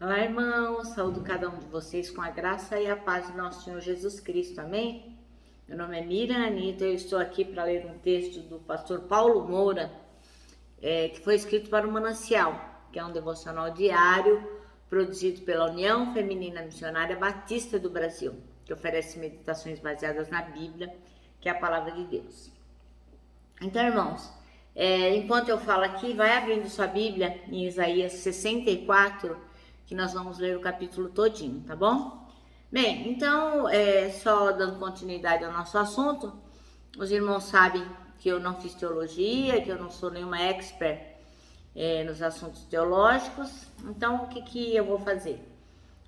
Olá, irmãos, saúdo cada um de vocês com a graça e a paz do nosso Senhor Jesus Cristo, amém? Meu nome é Miriam Anitta, eu estou aqui para ler um texto do pastor Paulo Moura, que foi escrito para o Manancial, que é um devocional diário produzido pela União Feminina Missionária Batista do Brasil, que oferece meditações baseadas na Bíblia, que é a palavra de Deus. Então, irmãos, enquanto eu falo aqui, vai abrindo sua Bíblia em Isaías 64, que nós vamos ler o capítulo todinho, tá bom? Bem, então, só dando continuidade ao nosso assunto, os irmãos sabem que eu não fiz teologia, que eu não sou nenhuma expert nos assuntos teológicos, então o que eu vou fazer?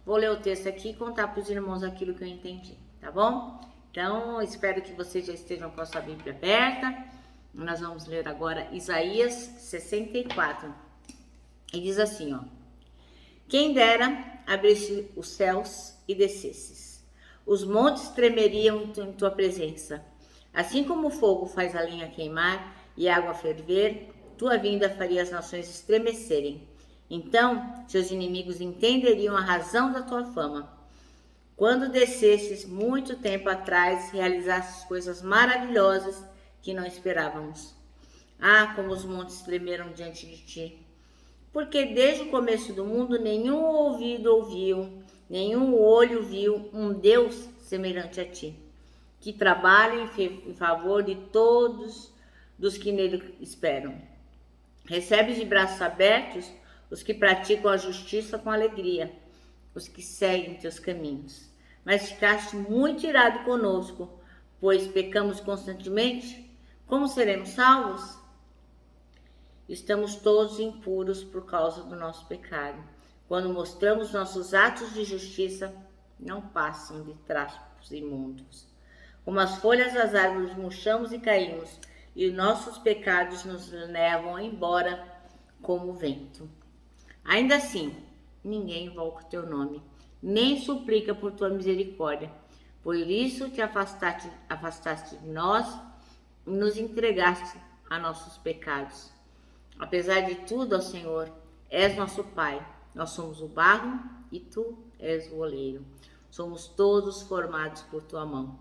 Vou ler o texto aqui e contar para os irmãos aquilo que eu entendi, tá bom? Então, espero que vocês já estejam com a sua Bíblia aberta. Nós vamos ler agora Isaías 64. E diz assim, ó: Quem dera abrisse os céus e descesses, os montes tremeriam em tua presença. Assim como o fogo faz a lenha queimar e a água ferver, tua vinda faria as nações estremecerem. Então seus inimigos entenderiam a razão da tua fama. Quando descesses muito tempo atrás, realizasses coisas maravilhosas que não esperávamos. Ah, como os montes tremeram diante de ti! Porque desde o começo do mundo nenhum ouvido ouviu, nenhum olho viu um Deus semelhante a ti, que trabalha em favor de todos dos que nele esperam. Recebes de braços abertos os que praticam a justiça com alegria, os que seguem teus caminhos. Mas ficaste muito irado conosco, pois pecamos constantemente. Como seremos salvos? Estamos todos impuros por causa do nosso pecado. Quando mostramos nossos atos de justiça, não passam de trapos imundos. Como as folhas das árvores murchamos e caímos, e nossos pecados nos levam embora como o vento. Ainda assim, ninguém invoca o teu nome, nem suplica por tua misericórdia. Por isso te afastaste de nós e nos entregaste a nossos pecados. Apesar de tudo, ó Senhor, és nosso Pai. Nós somos o barro e tu és o oleiro. Somos todos formados por tua mão.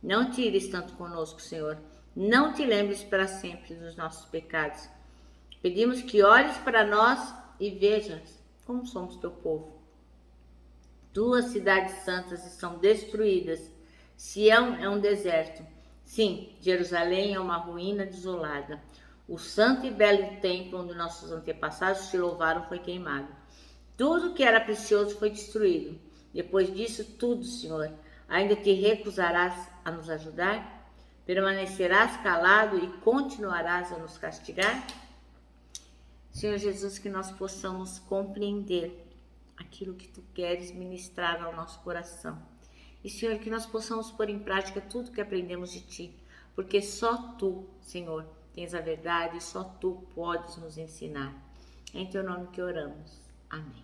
Não te ires tanto conosco, Senhor. Não te lembres para sempre dos nossos pecados. Pedimos que olhes para nós e vejas como somos teu povo. Tuas cidades santas estão destruídas. Sião é um deserto. Sim, Jerusalém é uma ruína desolada. O santo e belo templo onde nossos antepassados te louvaram foi queimado. Tudo que era precioso foi destruído. Depois disso tudo, Senhor, ainda te recusarás a nos ajudar? Permanecerás calado e continuarás a nos castigar? Senhor Jesus, que nós possamos compreender aquilo que tu queres ministrar ao nosso coração. E, Senhor, que nós possamos pôr em prática tudo que aprendemos de ti, porque só tu, Senhor, tens a verdade e só tu podes nos ensinar. É em teu nome que oramos. Amém.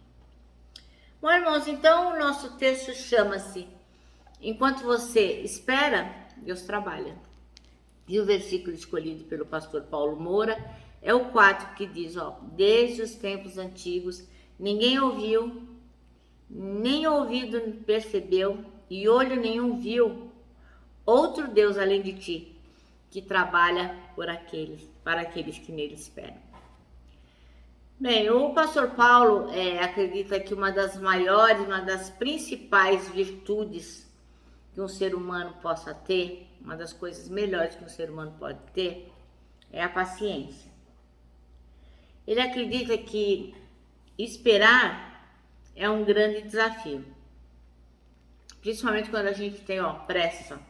Bom, irmãos, então o nosso texto chama-se Enquanto você espera, Deus trabalha. E o versículo escolhido pelo pastor Paulo Moura é o 4, que diz, desde os tempos antigos, ninguém ouviu, nem ouvido percebeu, e olho nenhum viu outro Deus além de ti, que trabalha para aqueles que nele esperam. Bem, o pastor Paulo acredita que uma das maiores, uma das principais virtudes que um ser humano possa ter, uma das coisas melhores que um ser humano pode ter, é a paciência. Ele acredita que esperar é um grande desafio, principalmente quando a gente tem pressa.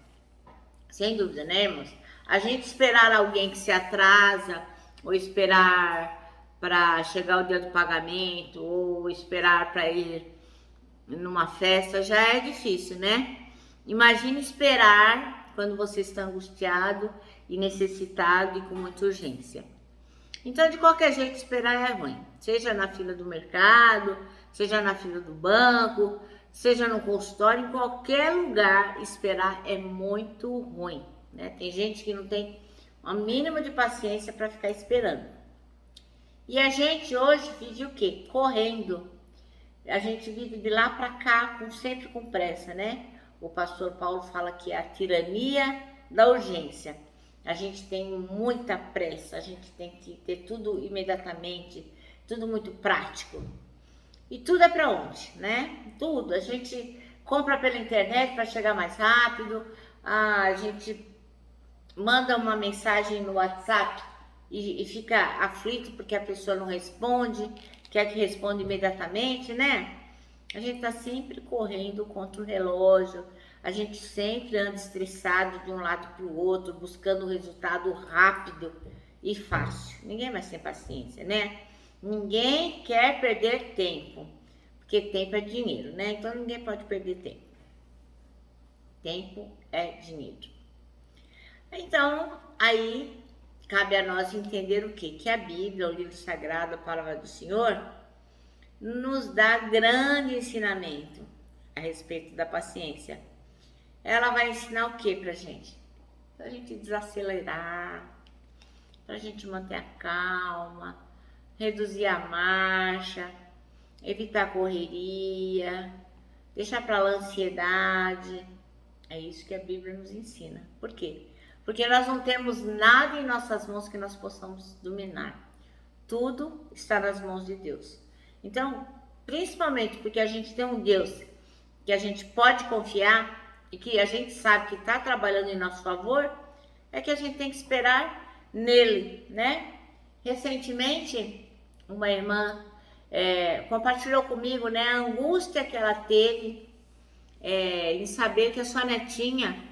Sem dúvida, né, irmãos? A gente esperar alguém que se atrasa, ou esperar para chegar o dia do pagamento, ou esperar para ir numa festa, já é difícil, né? Imagine esperar quando você está angustiado e necessitado e com muita urgência. Então, de qualquer jeito, esperar é ruim. Seja na fila do mercado, seja na fila do banco, seja no consultório, em qualquer lugar, esperar é muito ruim, né? Tem gente que não tem uma mínima de paciência para ficar esperando. E a gente hoje vive o quê? Correndo. a gente vive de lá para cá, sempre com pressa, né? O pastor Paulo fala que é a tirania da urgência. A gente tem muita pressa, a gente tem que ter tudo imediatamente, tudo muito prático. E tudo é para onde, né? Tudo. A gente compra pela internet para chegar mais rápido, a gente manda uma mensagem no WhatsApp e fica aflito porque a pessoa não responde, quer que responda imediatamente, né? A gente tá sempre correndo contra o relógio, a gente sempre anda estressado de um lado para o outro, buscando um resultado rápido e fácil. Ninguém mais tem paciência, né? Ninguém quer perder tempo, porque tempo é dinheiro, né? Então ninguém pode perder tempo. Tempo é dinheiro. Então, aí cabe a nós entender o quê? Que a Bíblia, o livro sagrado, a palavra do Senhor, nos dá grande ensinamento a respeito da paciência. Ela vai ensinar o que pra gente? Pra gente desacelerar, pra gente manter a calma, reduzir a marcha, evitar correria, deixar pra lá a ansiedade. É isso que a Bíblia nos ensina. Por quê? Porque nós não temos nada em nossas mãos que nós possamos dominar. Tudo está nas mãos de Deus. Então, principalmente porque a gente tem um Deus que a gente pode confiar e que a gente sabe que está trabalhando em nosso favor, é que a gente tem que esperar nele, né? Recentemente, uma irmã compartilhou comigo, né, a angústia que ela teve em saber que a sua netinha,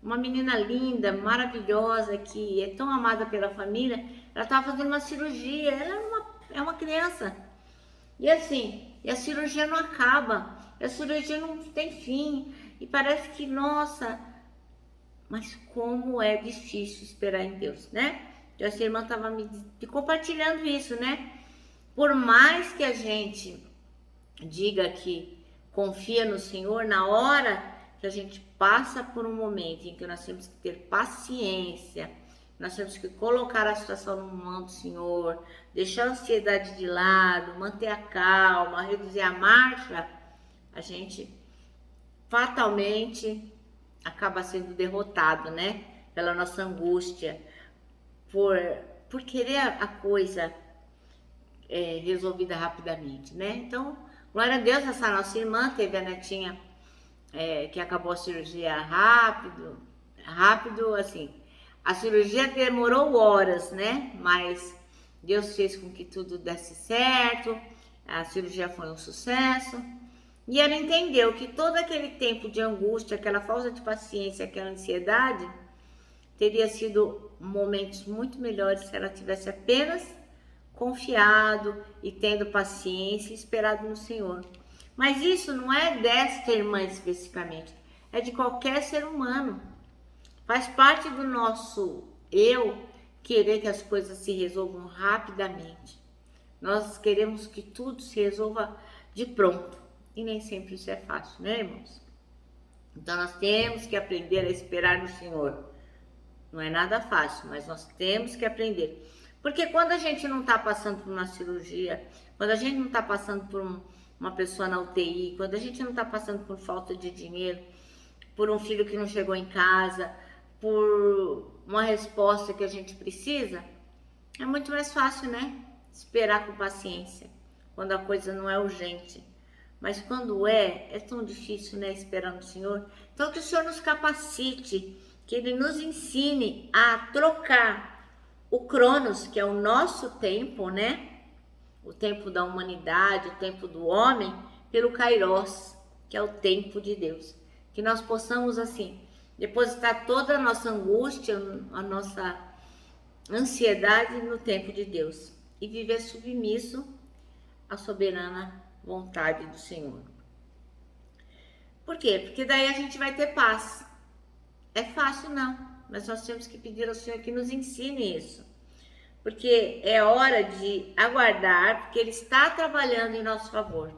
uma menina linda, maravilhosa, que é tão amada pela família, ela estava fazendo uma cirurgia, ela é uma criança. E assim, a cirurgia não acaba, a cirurgia não tem fim. E parece que, nossa, mas como é difícil esperar em Deus, né? Então essa irmã estava me compartilhando isso, né? Por mais que a gente diga que confia no Senhor, na hora que a gente passa por um momento em que nós temos que ter paciência, nós temos que colocar a situação no mão do Senhor, deixar a ansiedade de lado, manter a calma, reduzir a marcha, a gente fatalmente acaba sendo derrotado, né? Pela nossa angústia, por querer a coisa resolvida rapidamente, né? Então, glória a Deus, essa nossa irmã teve a netinha que acabou a cirurgia rápido, assim. A cirurgia demorou horas, né? Mas Deus fez com que tudo desse certo, a cirurgia foi um sucesso. E ela entendeu que todo aquele tempo de angústia, aquela falta de paciência, aquela ansiedade, teria sido momentos muito melhores se ela tivesse apenas confiado e tendo paciência e esperado no Senhor. Mas isso não é desta irmã especificamente, é de qualquer ser humano. Faz parte do nosso eu querer que as coisas se resolvam rapidamente. Nós queremos que tudo se resolva de pronto. E nem sempre isso é fácil, né, irmãos? Então nós temos que aprender a esperar no Senhor. Não é nada fácil, mas nós temos que aprender. Porque quando a gente não está passando por uma cirurgia, quando a gente não está passando por uma pessoa na UTI, quando a gente não está passando por falta de dinheiro, por um filho que não chegou em casa, por uma resposta que a gente precisa, é muito mais fácil, né? Esperar com paciência, quando a coisa não é urgente. Mas quando é tão difícil, né? Esperar no Senhor. Então que o Senhor nos capacite, que Ele nos ensine a trocar o Cronos, que é o nosso tempo, né? O tempo da humanidade, o tempo do homem, pelo Kairos, que é o tempo de Deus. Que nós possamos, assim, depositar toda a nossa angústia, a nossa ansiedade no tempo de Deus e viver submisso à soberana vontade do Senhor. Por quê? Porque daí a gente vai ter paz. É fácil não, mas nós temos que pedir ao Senhor que nos ensine isso. Porque é hora de aguardar, porque Ele está trabalhando em nosso favor.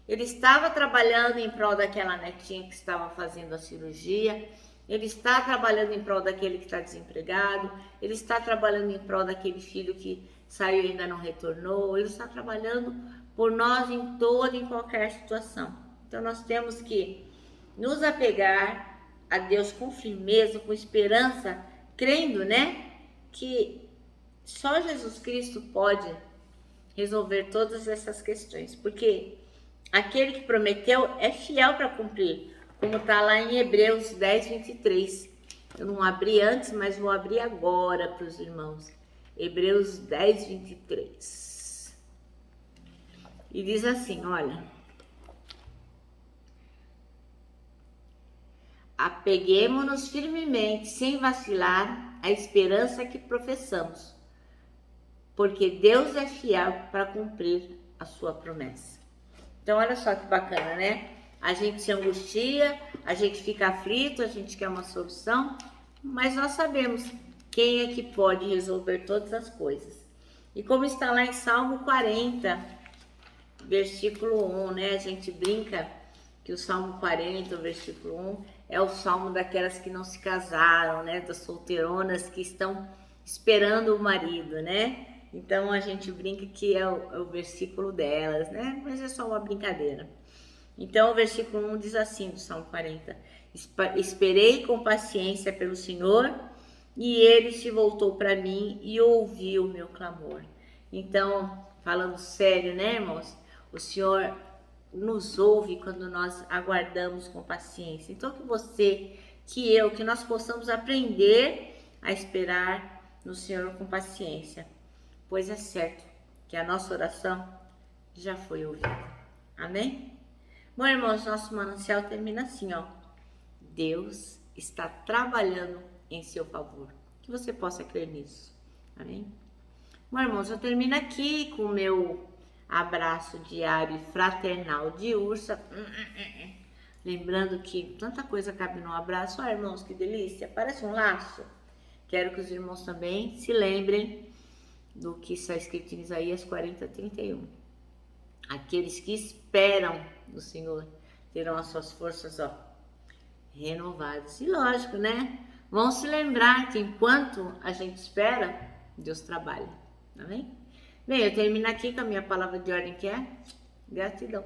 Ele estava trabalhando em prol daquela netinha que estava fazendo a cirurgia, Ele está trabalhando em prol daquele que está desempregado, Ele está trabalhando em prol daquele filho que saiu e ainda não retornou, Ele está trabalhando por nós em toda e qualquer situação. Então nós temos que nos apegar a Deus com firmeza, com esperança, crendo, né, que só Jesus Cristo pode resolver todas essas questões, porque aquele que prometeu é fiel para cumprir, como está lá em Hebreus 10, 23. Eu não abri antes, mas vou abrir agora para os irmãos. Hebreus 10, 23. E diz assim, olha: apeguemo-nos firmemente, sem vacilar, à esperança que professamos, porque Deus é fiel para cumprir a sua promessa. Então, olha só que bacana, né? A gente se angustia, a gente fica aflito, a gente quer uma solução, mas nós sabemos quem é que pode resolver todas as coisas. E como está lá em Salmo 40, versículo 1, né? A gente brinca que o Salmo 40, versículo 1, é o salmo daquelas que não se casaram, né? Das solteironas que estão esperando o marido, né? Então a gente brinca que é o versículo delas, né? Mas é só uma brincadeira. Então o versículo 1 diz assim, do Salmo 40: esperei com paciência pelo Senhor, e ele se voltou para mim e ouviu o meu clamor. Então, falando sério, né, irmãos? O Senhor nos ouve quando nós aguardamos com paciência. Então que você, que nós possamos aprender a esperar no Senhor com paciência, pois é certo que a nossa oração já foi ouvida. Amém? Bom, irmãos, nosso manancial termina assim, ó: Deus está trabalhando em seu favor. Que você possa crer nisso. Amém? Bom, irmãos, eu termino aqui com o meu abraço diário e fraternal de ursa. Lembrando que tanta coisa cabe num abraço. Ó, irmãos, que delícia, parece um laço. Quero que os irmãos também se lembrem do que está escrito em Isaías 40, 31. Aqueles que esperam no Senhor terão as suas forças, ó, renovadas. E lógico, né? Vão se lembrar que enquanto a gente espera, Deus trabalha. Amém? Bem, eu termino aqui com a minha palavra de ordem, que é gratidão.